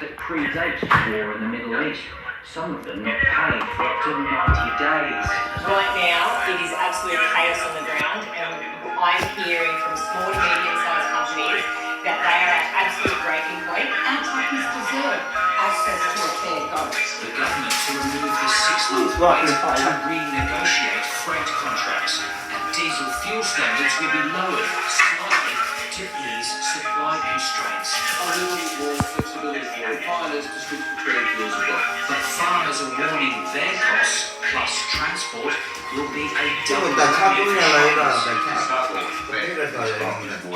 that predates the war in the Middle East. Some of them not paid for up to 90 days. Right now, it is absolute chaos on the ground, and I'm hearing from small to medium-sized companies that they are at absolute breaking point. Our truckers deserve access to a fair go. The government to remove the 6-month wait to renegotiate freight contracts, and diesel fuel standards will be lowered slightly to ease supply constraints. A little more flexibility for pilots to switch between fuels as well. But farmers are warning their costs plus transport will be a double 나 차 whammy 뿌리냐 for 나이가 farmers. 나 차. 내가 더